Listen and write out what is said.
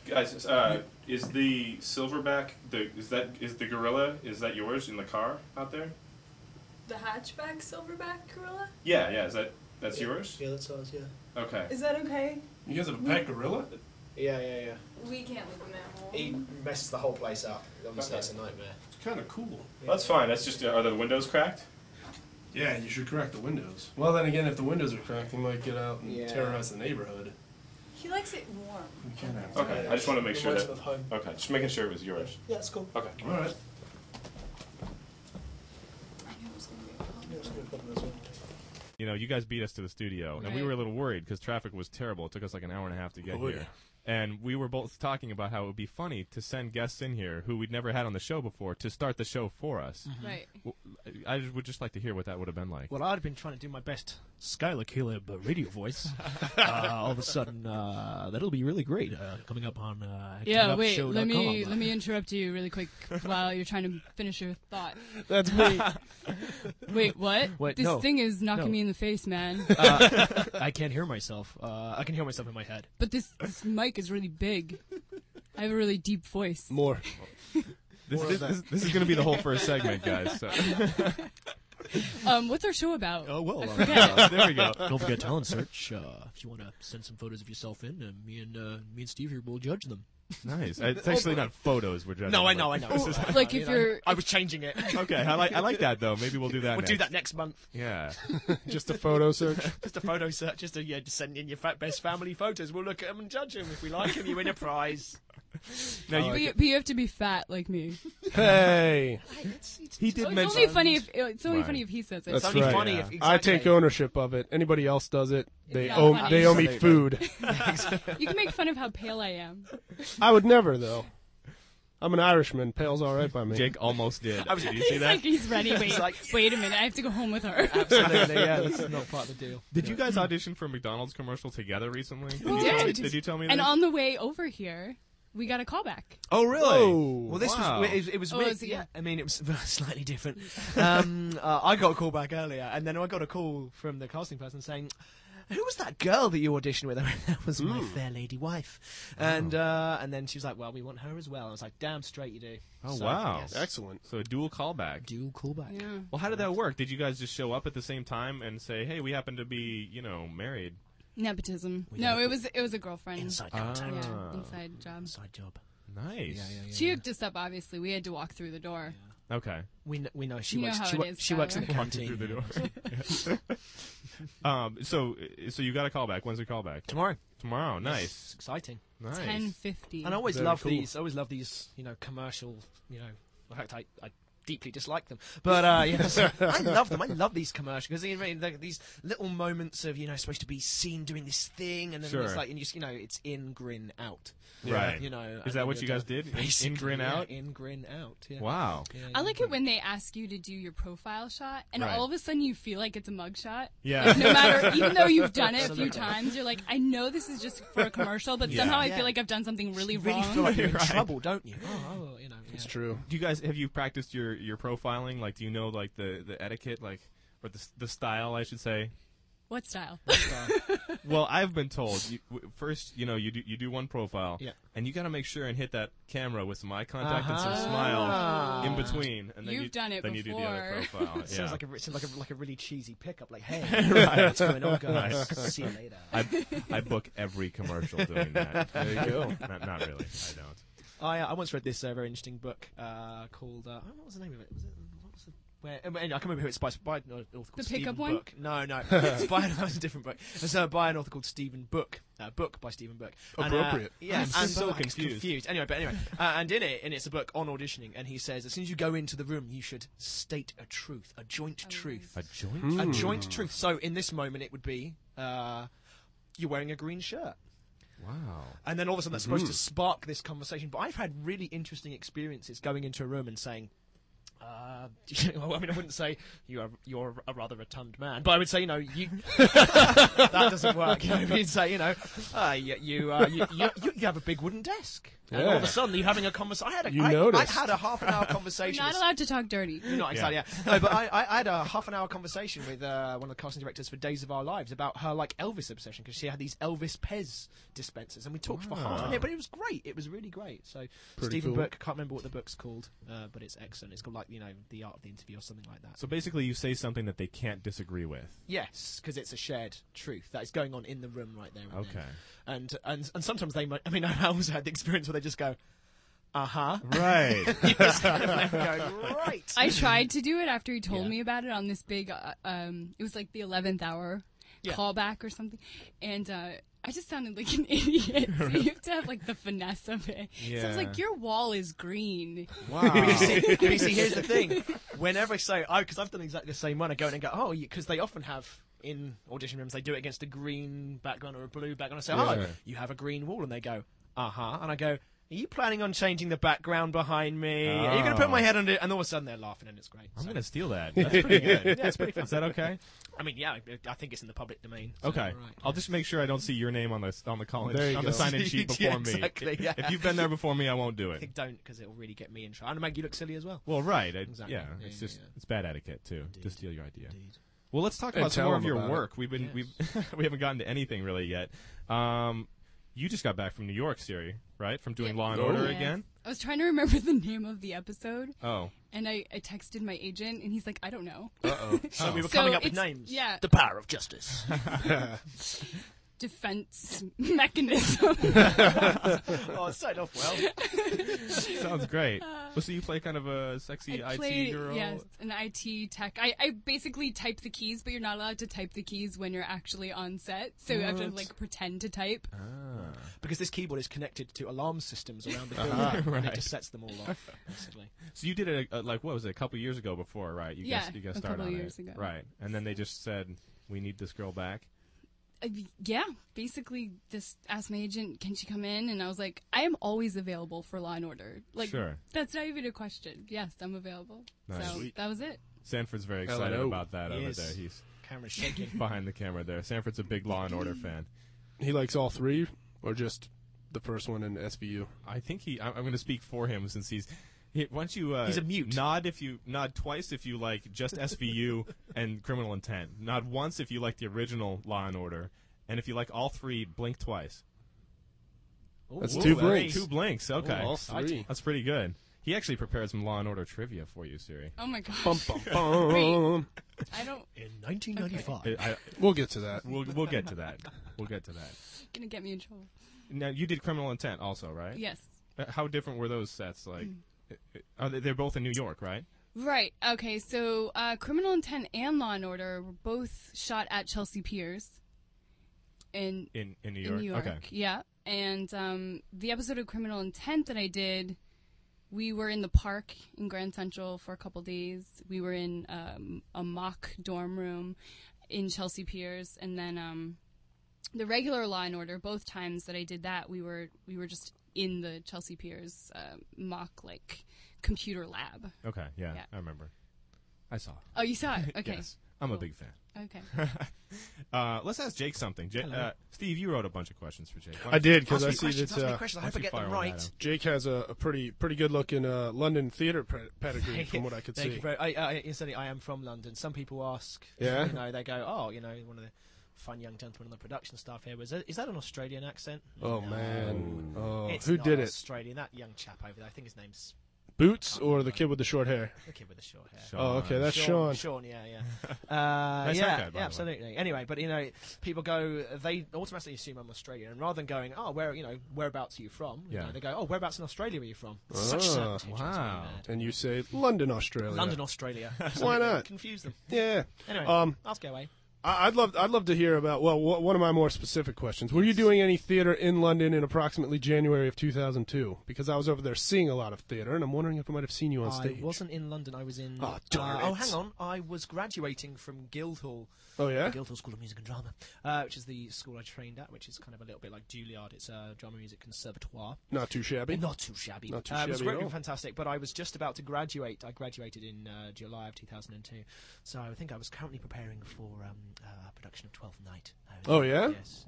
Guys, is the silverback is the gorilla? Is that yours in the car out there? The hatchback silverback gorilla? Yeah. That's yours? Yeah, that's ours. Yeah. Okay. Is that okay? You guys have a pet gorilla? Yeah. We can't leave him at home. He messes the whole place up. Obviously, Okay. it's a nightmare. It's kind of cool. Yeah. That's fine. That's just are the windows cracked? Yeah, you should crack the windows. Well, then again, if the windows are cracked, he might get out and terrorize the neighborhood. He likes it warm. We can't have Okay. Yeah, I just want to make sure reminds that. him of home. Okay. Just making sure it was yours. Yeah, it's cool. Okay. All right. I knew it was going to be a problem. Yeah, it's gonna be a problem as well. You know, you guys beat us to the studio, and we were a little worried because traffic was terrible. It took us like an hour and a half to get here. And we were both talking about how it would be funny to send guests in here who we'd never had on the show before to start the show for us. Mm-hmm. Right. I would just like to hear what that would have been like. Well, I'd been trying to do my best Skyler Caleb radio voice. All of a sudden, that'll be really great coming up on wait, let me interrupt you really quick while you're trying to finish your thought. That's me. Wait, what? This thing is knocking me in the face, man. I can't hear myself. I can hear myself in my head. But this mic is really big. I have a really deep voice. More. This is going to be the whole first segment, guys. So. What's our show about? Oh, well. There we go. Don't forget talent search. If you want to send some photos of yourself in, me and Steve here will judge them. Nice. It's actually not photos we're judging. No, I know. Like if you're... I was changing it. Okay, I like that, though. Maybe we'll do that We'll next. do that next month. Yeah. Just a photo search? Just a photo search. Just send in your best family photos. We'll look at them and judge them. If we like them, you win a prize. Now but you have to be fat like me. Hey! He did It's mention... only funny if he says it. That's It's only right. funny Yeah. if exactly. I take ownership of it. Anybody else does it, they not owe funny. they owe me Absolutely. food. You can make fun of how pale I am. I would never, though. I'm an Irishman. Pale's all right by me. Jake almost did. Did you see He's that? like, he's ready. Wait a minute. I have to go home with her. Absolutely, yeah. That's not part of the deal. Did you guys audition for a McDonald's commercial together recently? We did. Did you tell me And this? on the way over here, we got a call back. Oh, really? Oh, Well, this Wow. was it was weird. is it? Yeah, I mean, it was slightly different. I got a call back earlier, and then I got a call from the casting person saying, "Who was that girl that you auditioned with?" I went, "That was my fair lady wife." And then she was like, "Well, we want her as well." I was like, "Damn straight you do." Oh, So, wow. yes. excellent. So a dual callback. Dual callback. Yeah. Well, how did that work? Did you guys just show up at the same time and say, "Hey, we happen to be, married"? Nepotism. No, it was a girlfriend. Inside contact. Yeah, inside job. Inside job. Nice. Yeah. She hooked us up. Obviously, we had to walk through the door. Okay. We know she You know works. how She, it is, she works in the Skyler. canteen. Through the door. So you got a callback. When's the callback? Tomorrow. Tomorrow. It's Nice. exciting. Nice. 10:50. And I always Very love cool. these. I always love these. Commercial. In fact, I deeply dislike them, but so I love them. I love these commercials because these little moments of supposed to be seen doing this thing, and then Sure. it's like and it's in, grin, out. Right. And Is that then what you you're guys done. did? Basically, In, grin, yeah, out? in, grin, out. Yeah. Wow. Yeah, I like it when they ask you to do your profile shot, and Right. all of a sudden you feel like it's a mugshot. Yeah. No matter, even though you've done it a few Absolutely. times, you're like, I know this is just for a commercial, but Yeah. somehow I Yeah. feel like I've done something really You really wrong. feel like you're in Right. trouble, don't you? It's true. Do you guys have you practiced your profiling? Like, do you know like the etiquette, like, or the style, I should say? What style? Well, I've been told first, you do one profile, Yeah. and you got to make sure and hit that camera with some eye contact and some smile in between, and then You've done it then you do the other before. profile. It Yeah. sounds like a really cheesy pickup. Like, hey, Right. what's going on, guys? See you later. I book every commercial doing that. There you go. Not really. I don't. I once read this very interesting book called what was the name of it? What was the where? I can't remember who it's by an author called The Stephen pickup one? Book. No, it's by that was a different book. It's by an author called Stephen Book. Book by Stephen Book. Appropriate. Yeah, I'm and so it's confused. Anyway, and it's a book on auditioning, and he says as soon as you go into the room, you should state a truth, a joint truth, A joint. a joint truth. So in this moment, it would be you're wearing a green shirt. Wow. And then all of a sudden that's supposed to spark this conversation. But I've had really interesting experiences going into a room and saying, Well, I mean, I wouldn't say you're a rather rotund man, but I would say, you know, that doesn't work. You know, you'd say, you know, you have a big wooden desk, and all of a sudden you're having a conversation. I had a half an hour conversation. You're not allowed to talk dirty. You're not exactly. Yeah. No, but I had a half an hour conversation with one of the casting directors for Days of Our Lives about her like Elvis obsession, because she had these Elvis Pez dispensers, and we talked for half an hour. But it was great. It was really great. So Stephen Burke, I can't remember what the book's called, but it's excellent. It's called like, you know, The Art of the Interview or something like that. So basically, you say something that they can't disagree with. Yes, because it's a shared truth that is going on in the room right there. And Okay. then. And sometimes they might. I mean, I also had the experience where they just go, Right. You just kind of left going, right. I tried to do it after he told me about it on this big, it was like the 11th hour callback or something. And I just sounded like an idiot. So you have to have like the finesse of it. Yeah. So I was like, your wall is green. Wow. But you see, here's the thing. Whenever I say, because I've done exactly the same one, I go in and go, because they often have, in audition rooms, they do it against a green background or a blue background. I say, you have a green wall. And they go, And I go, are you planning on changing the background behind me? Are you going to put my head on it? And all of a sudden they're laughing and it's great. I'm going to steal that. That's pretty good. Yeah, it's pretty fun. Is that okay? I mean, yeah, I think it's in the public domain. So Okay. right. I'll just make sure I don't see your name on the college, There you on go. the sign-in sheet before Yeah, exactly, me. yeah. If you've been there before me, I won't do I it. think don't, because it'll really get me in trouble. And make you look silly as well. Well, right. Exactly. Yeah, Yeah, it's yeah, just yeah. it's bad etiquette too to steal your idea. Indeed. Well, let's talk And about some tell more of them your about work. We haven't gotten to anything really yet. You just got back from New York, Siri, right? From doing Law and Order Yes. again. I was trying to remember the name of the episode. Oh. And I texted my agent, and he's like, I don't know. Uh-oh. So we were So coming up with it's- names. yeah. The power of justice. Defense mechanism. Oh, it started off well. Sounds great. Well, so you play kind of a sexy I IT played, girl? yes, an IT tech. I basically type the keys, but you're not allowed to type the keys when you're actually on set. So you have to like pretend to type. Because this keyboard is connected to alarm systems around the building. And it just sets them all off, basically. So you did it, what was it, a couple years ago before, right? You guys a started couple on years it. ago. Right. And then they just said, we need this girl back. Yeah, basically, just asked my agent, can she come in? And I was like, I am always available for Law and Order. Like, Sure. That's not even a question. Yes, I'm available. Nice. So Sweet. that was it. Sanford's very excited Hello. about that He over is. there. He's Camera's shaking. behind the camera there. Sanford's a big Law and Order fan. He likes all three, or just the first one in SVU? I think I'm going to speak for him since he's. Once you He's a mute. nod twice if you like just SVU and Criminal Intent. Nod once if you like the original Law and Order, and if you like all three, blink twice. Ooh, That's ooh, two very- blinks. 2 blinks. Okay, All three. that's pretty good. He actually prepared some Law and Order trivia for you, Siri. Oh my gosh. Bum, bum, bum. I don't. In 1995. We'll get to that. We'll get to that. We'll get to that. Gonna get me in trouble. Now you did Criminal Intent also, right? Yes. How different were those sets? Like, they're both in New York, right? Right. Okay. So, Criminal Intent and Law and Order were both shot at Chelsea Piers. In In New York. In New York. Okay. Yeah. And the episode of Criminal Intent that I did, we were in the park in Grand Central for a couple days. We were in a mock dorm room in Chelsea Piers, and then the regular Law and Order. Both times that I did that, we were just in the Chelsea Piers mock like computer lab. Okay. Yeah, Yeah. I remember. I saw. Oh, you saw it? Okay. Yes, I'm a Cool. big fan. Okay. Let's ask Jake something. Steve, you wrote a bunch of questions for Jake. I did, because Ask I me see questions, that ask me questions. I why hope I don't you get them fire one at right. him? Jake has a pretty good looking London theatre pedigree, from what I could Thank see. you very, instantly, I am from London. Some people ask, Yeah? you know, they go, oh, you know, one of the fun young gentlemen on the production staff here is that an Australian accent? Oh, No. man. Oh, It's who not did it? Australian. That young chap over there. I think his name's Boots or the kid with the short hair? the kid with the short hair. Sean. Oh, okay, that's Sean. Sean, yeah. Nice yeah, haircut, by the way. absolutely. Anyway, but you know, people go, they automatically assume I'm Australian, and rather than going, oh, whereabouts are you from? You Yeah. know, they go, oh, whereabouts in Australia are you from? Such Ah, certainty, it drives me wow. mad. And you say London, Australia. London, Australia. Why not? Confuse them. Yeah. Anyway, Um, ask away. I'd love to hear about. Well, one of my more specific questions. Were you doing any theater in London in approximately January of 2002? Because I was over there seeing a lot of theater, and I'm wondering if I might have seen you on stage. I wasn't in London. I was in. Oh, darn Oh, it. hang on. I was graduating from Guildhall. Oh yeah. The Guildhall School of Music and Drama, which is the school I trained at, which is kind of a little bit like Juilliard. It's a drama music conservatoire. Not too shabby. Not too shabby. Not too It was shabby great at all. and fantastic, but I was just about to graduate. I graduated in July of 2002, so I think I was currently preparing for a production of Twelfth Night. Oh yeah. Yes.